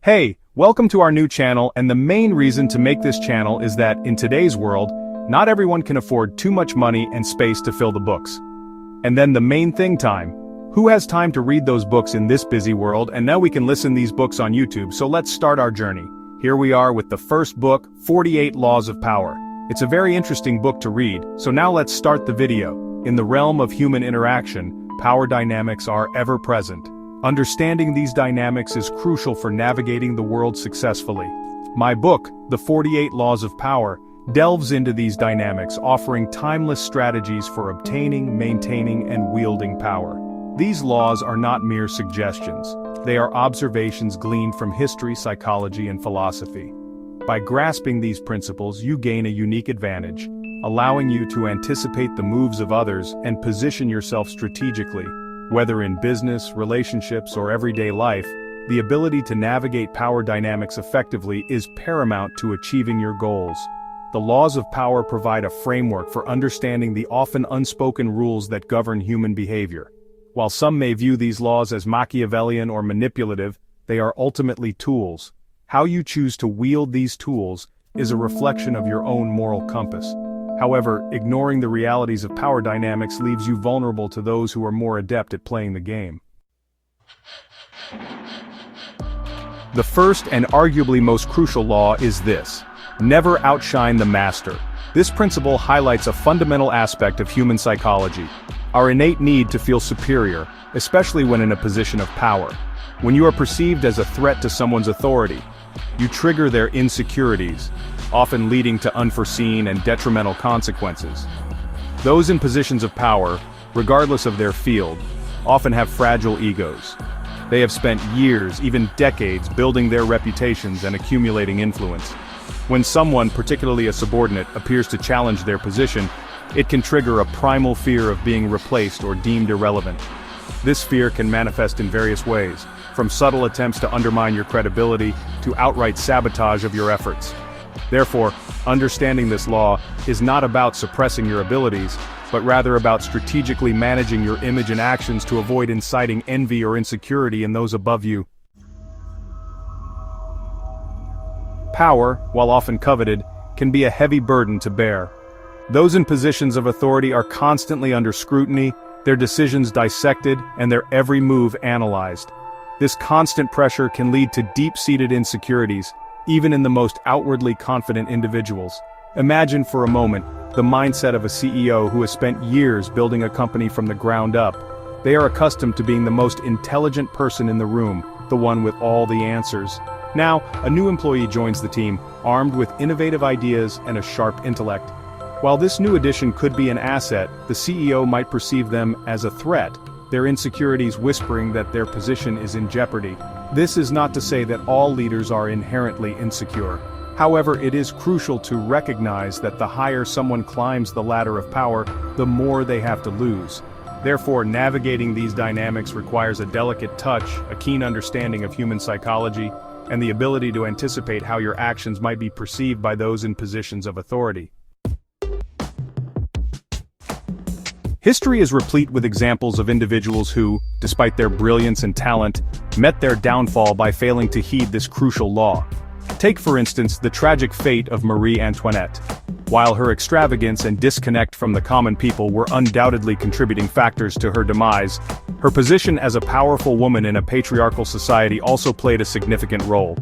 Hey, welcome to our new channel, and the main reason to make this channel is that, in today's world, not everyone can afford too much money and space to fill the books. And then the main thing, time. Who has time to read those books in this busy world? And now we can listen these books on YouTube, so let's start our journey. Here we are with the first book, 48 Laws of Power. It's a very interesting book to read, so now let's start the video. In the realm of human interaction, power dynamics are ever present. Understanding these dynamics is crucial for navigating the world successfully. My book, The 48 Laws of Power, delves into these dynamics, offering timeless strategies for obtaining, maintaining, and wielding power. These laws are not mere suggestions. They are observations gleaned from history, psychology, and philosophy. By grasping these principles, you gain a unique advantage, allowing you to anticipate the moves of others and position yourself strategically. Whether in business, relationships, or everyday life, the ability to navigate power dynamics effectively is paramount to achieving your goals. The laws of power provide a framework for understanding the often unspoken rules that govern human behavior. While some may view these laws as Machiavellian or manipulative, they are ultimately tools. How you choose to wield these tools is a reflection of your own moral compass. However, ignoring the realities of power dynamics leaves you vulnerable to those who are more adept at playing the game. The first and arguably most crucial law is this: never outshine the master. This principle highlights a fundamental aspect of human psychology, our innate need to feel superior, especially when in a position of power. When you are perceived as a threat to someone's authority, you trigger their insecurities, often leading to unforeseen and detrimental consequences. Those in positions of power, regardless of their field, often have fragile egos. They have spent years, even decades, building their reputations and accumulating influence. When someone, particularly a subordinate, appears to challenge their position, it can trigger a primal fear of being replaced or deemed irrelevant. This fear can manifest in various ways, from subtle attempts to undermine your credibility to outright sabotage of your efforts. Therefore, understanding this law is not about suppressing your abilities, but rather about strategically managing your image and actions to avoid inciting envy or insecurity in those above you. Power, while often coveted, can be a heavy burden to bear. Those in positions of authority are constantly under scrutiny, their decisions dissected, and their every move analyzed. This constant pressure can lead to deep-seated insecurities, even in the most outwardly confident individuals. Imagine for a moment the mindset of a CEO who has spent years building a company from the ground up. They are accustomed to being the most intelligent person in the room, the one with all the answers. Now, a new employee joins the team, armed with innovative ideas and a sharp intellect. While this new addition could be an asset, the CEO might perceive them as a threat, their insecurities whispering that their position is in jeopardy. This is not to say that all leaders are inherently insecure. However, it is crucial to recognize that the higher someone climbs the ladder of power, the more they have to lose. Therefore, navigating these dynamics requires a delicate touch, a keen understanding of human psychology, and the ability to anticipate how your actions might be perceived by those in positions of authority. History is replete with examples of individuals who, despite their brilliance and talent, met their downfall by failing to heed this crucial law. Take, for instance, the tragic fate of Marie Antoinette. While her extravagance and disconnect from the common people were undoubtedly contributing factors to her demise, her position as a powerful woman in a patriarchal society also played a significant role.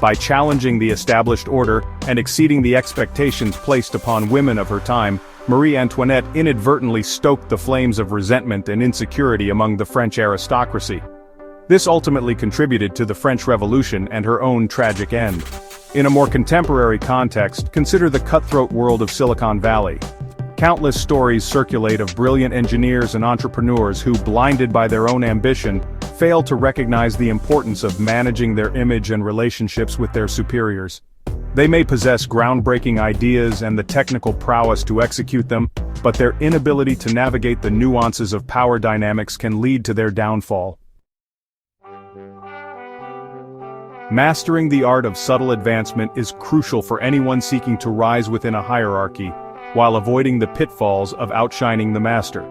By challenging the established order and exceeding the expectations placed upon women of her time, Marie Antoinette inadvertently stoked the flames of resentment and insecurity among the French aristocracy. This ultimately contributed to the French Revolution and her own tragic end. In a more contemporary context, consider the cutthroat world of Silicon Valley. Countless stories circulate of brilliant engineers and entrepreneurs who, blinded by their own ambition, fail to recognize the importance of managing their image and relationships with their superiors. They may possess groundbreaking ideas and the technical prowess to execute them, but their inability to navigate the nuances of power dynamics can lead to their downfall. Mastering the art of subtle advancement is crucial for anyone seeking to rise within a hierarchy, while avoiding the pitfalls of outshining the master.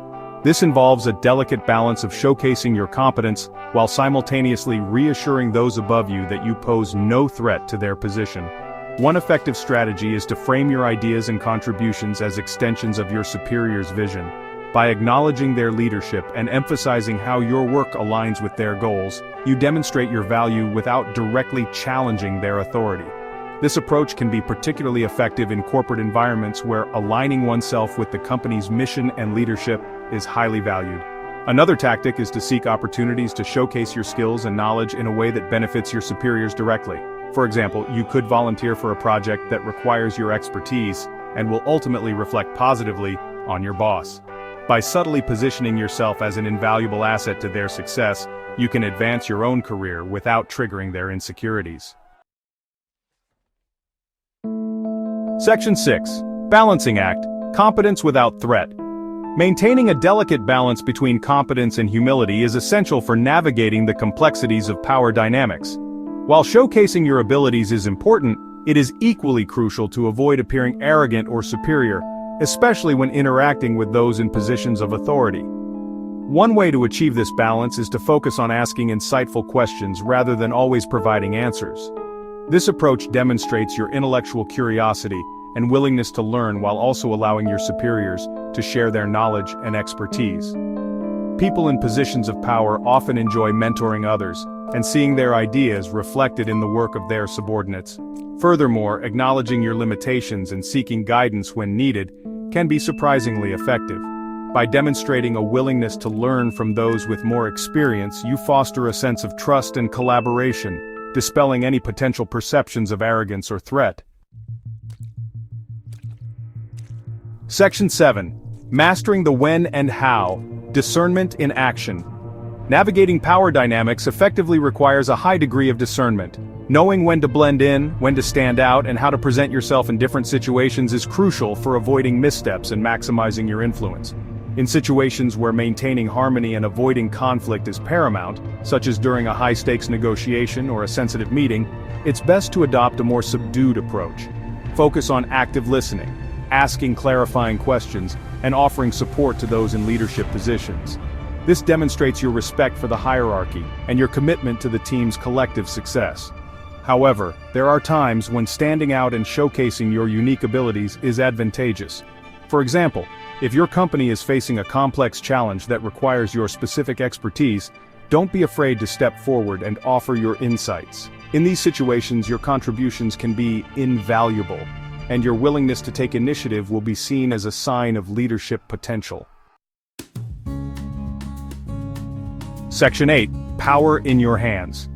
This involves a delicate balance of showcasing your competence while simultaneously reassuring those above you that you pose no threat to their position. One effective strategy is to frame your ideas and contributions as extensions of your superior's vision. By acknowledging their leadership and emphasizing how your work aligns with their goals, you demonstrate your value without directly challenging their authority. This approach can be particularly effective in corporate environments where aligning oneself with the company's mission and leadership is highly valued. Another tactic is to seek opportunities to showcase your skills and knowledge in a way that benefits your superiors directly. For example, you could volunteer for a project that requires your expertise and will ultimately reflect positively on your boss. By subtly positioning yourself as an invaluable asset to their success, you can advance your own career without triggering their insecurities. Section 6. Balancing Act. Competence without threat. Maintaining a delicate balance between competence and humility is essential for navigating the complexities of power dynamics. While showcasing your abilities is important, it is equally crucial to avoid appearing arrogant or superior, especially when interacting with those in positions of authority. One way to achieve this balance is to focus on asking insightful questions rather than always providing answers. This approach demonstrates your intellectual curiosity and willingness to learn while also allowing your superiors to share their knowledge and expertise. People in positions of power often enjoy mentoring others and seeing their ideas reflected in the work of their subordinates. Furthermore, acknowledging your limitations and seeking guidance when needed can be surprisingly effective. By demonstrating a willingness to learn from those with more experience, you foster a sense of trust and collaboration, dispelling any potential perceptions of arrogance or threat. Section 7. Mastering the when and how. Discernment in action. Navigating power dynamics effectively requires a high degree of discernment. Knowing when to blend in, when to stand out, and how to present yourself in different situations is crucial for avoiding missteps and maximizing your influence. In situations where maintaining harmony and avoiding conflict is paramount, such as during a high-stakes negotiation or a sensitive meeting, it's best to adopt a more subdued approach. Focus on active listening, asking clarifying questions, and offering support to those in leadership positions. This demonstrates your respect for the hierarchy and your commitment to the team's collective success. However, there are times when standing out and showcasing your unique abilities is advantageous. For example, if your company is facing a complex challenge that requires your specific expertise, don't be afraid to step forward and offer your insights. In these situations, your contributions can be invaluable, and your willingness to take initiative will be seen as a sign of leadership potential. Section 8. Power in your hands.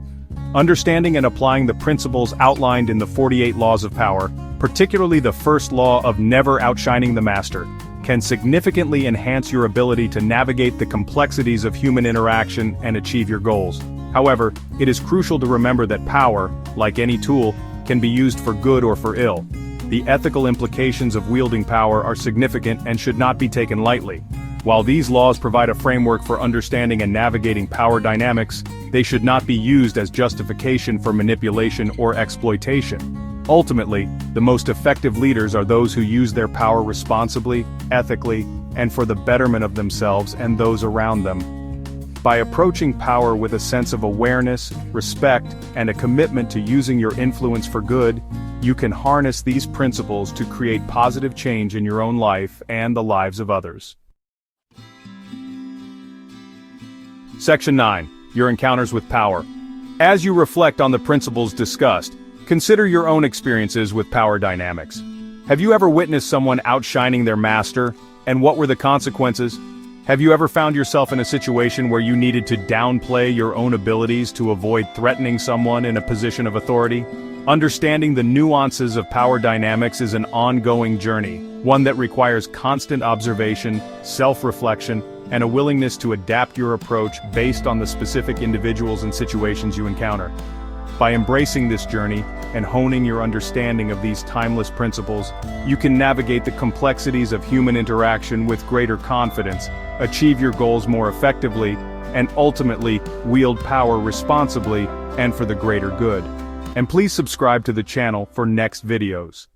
Understanding and applying the principles outlined in the 48 Laws of Power, particularly the first law of never outshining the master, can significantly enhance your ability to navigate the complexities of human interaction and achieve your goals. However, it is crucial to remember that power, like any tool, can be used for good or for ill. The ethical implications of wielding power are significant and should not be taken lightly. While these laws provide a framework for understanding and navigating power dynamics, they should not be used as justification for manipulation or exploitation. Ultimately, the most effective leaders are those who use their power responsibly, ethically, and for the betterment of themselves and those around them. By approaching power with a sense of awareness, respect, and a commitment to using your influence for good, you can harness these principles to create positive change in your own life and the lives of others. Section 9. Your encounters with power. As you reflect on the principles discussed, consider your own experiences with power dynamics. Have you ever witnessed someone outshining their master, and what were the consequences? Have you ever found yourself in a situation where you needed to downplay your own abilities to avoid threatening someone in a position of authority? Understanding the nuances of power dynamics is an ongoing journey, one that requires constant observation, self-reflection, and a willingness to adapt your approach based on the specific individuals and situations you encounter. By embracing this journey and honing your understanding of these timeless principles, you can navigate the complexities of human interaction with greater confidence, achieve your goals more effectively, and ultimately wield power responsibly and for the greater good. And please subscribe to the channel for next videos.